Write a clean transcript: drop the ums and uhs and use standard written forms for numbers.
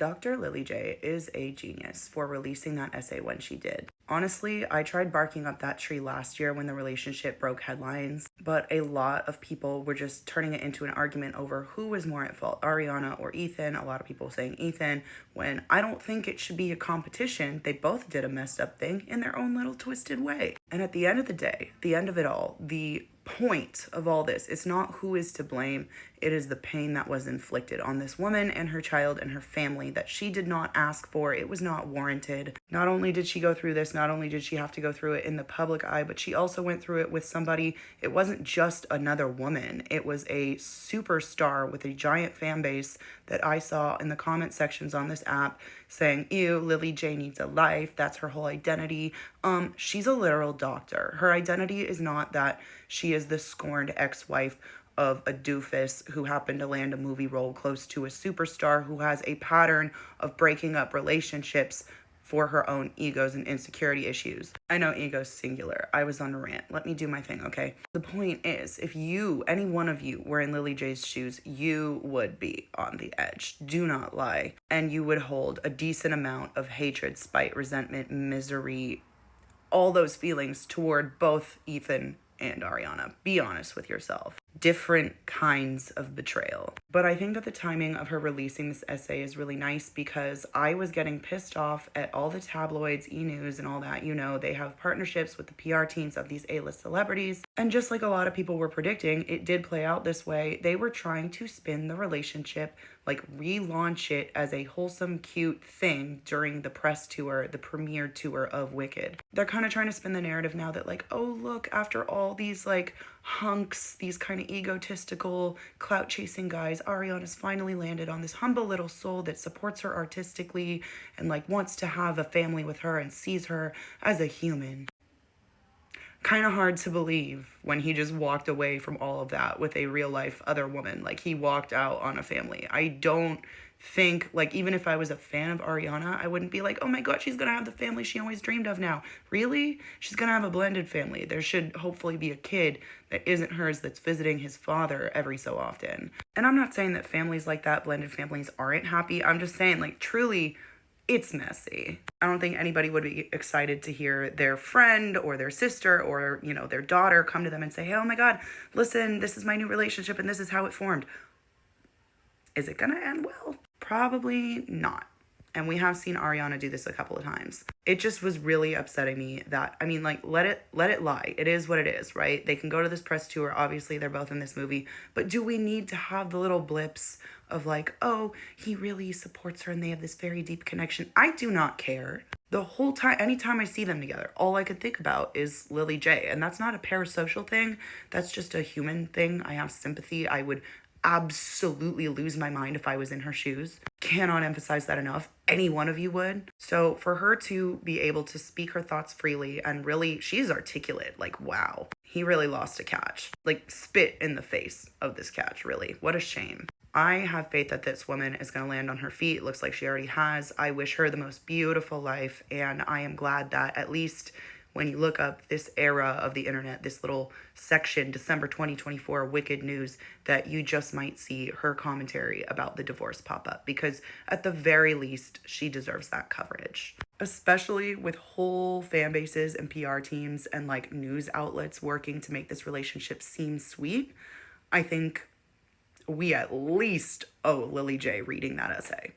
Dr. Lily J is a genius for releasing that essay when she did. Honestly, I tried barking up that tree last year when the relationship broke headlines, but a lot of people were just turning it into an argument over who was more at fault, Ariana or Ethan. A lot of people saying Ethan, when I don't think it should be a competition. They both did a messed up thing in their own little twisted way. And at the end of the day, the end of it all, the point of all this, it's not who is to blame. It is the pain that was inflicted on this woman and her child and her family that she did not ask for. It was not warranted. Not only did she go through this, not only did she have to go through it in the public eye, but she also went through it with somebody. It wasn't just another woman. It was a superstar with a giant fan base that I saw in the comment sections on this app saying, ew, Lily J needs a life. That's her whole identity. She's a literal doctor. Her identity is not that she is the scorned ex-wife of a doofus who happened to land a movie role close to a superstar who has a pattern of breaking up relationships for her own egos and insecurity issues. I know ego's singular. I was on a rant. Let me do my thing, okay? The point is, if you, any one of you, were in Lily J's shoes, you would be on the edge. Do not lie. And you would hold a decent amount of hatred, spite, resentment, misery, all those feelings toward both Ethan and Ariana. Be honest with yourself. Different kinds of betrayal. But I think that the timing of her releasing this essay is really nice because I was getting pissed off at all the tabloids, E-News and all that. You know, they have partnerships with the PR teams of these A-list celebrities. And just like a lot of people were predicting, it did play out this way. They were trying to spin the relationship, like relaunch it as a wholesome, cute thing during the press tour, the premiere tour of Wicked. They're kind of trying to spin the narrative now that like, oh, look, after all these like hunks, these kind of egotistical, clout-chasing guys, Ariana's finally landed on this humble little soul that supports her artistically and like wants to have a family with her and sees her as a human. Kind of hard to believe when he just walked away from all of that with a real life other woman. Like he walked out on a family. I don't think, like, even if I was a fan of Ariana, I wouldn't be like, oh my god, she's gonna have the family she always dreamed of now. Really? She's gonna have a blended family. There should hopefully be a kid that isn't hers that's visiting his father every so often. And I'm not saying that families like that, blended families, aren't happy. I'm just saying, like, truly, it's messy. I don't think anybody would be excited to hear their friend or their sister or, you know, their daughter come to them and say, hey, oh my god, listen, this is my new relationship and this is how it formed. Is it gonna end well? Probably not. And we have seen Ariana do this a couple of times. It just was really upsetting me that, I mean, like, let it lie. It is what it is, right? They can go to this press tour. Obviously, they're both in this movie. But do we need to have the little blips of like, oh, he really supports her and they have this very deep connection? I do not care. The whole time, anytime I see them together, all I could think about is Lily J. And that's not a parasocial thing. That's just a human thing. I have sympathy. I would absolutely lose my mind if I was in her shoes. Cannot emphasize that enough. Any one of you would. So for her to be able to speak her thoughts freely and really, she's articulate. Like, wow, he really lost a catch. Like, spit in the face of this catch, really. What a shame. I have faith that this woman is going to land on her feet. It looks like she already has. I wish her the most beautiful life, and I am glad that at least when you look up this era of the internet, this little section, December 2024 Wicked News, that you just might see her commentary about the divorce pop up, because at the very least, she deserves that coverage. Especially with whole fan bases and PR teams and like news outlets working to make this relationship seem sweet, I think we at least owe Lily J reading that essay.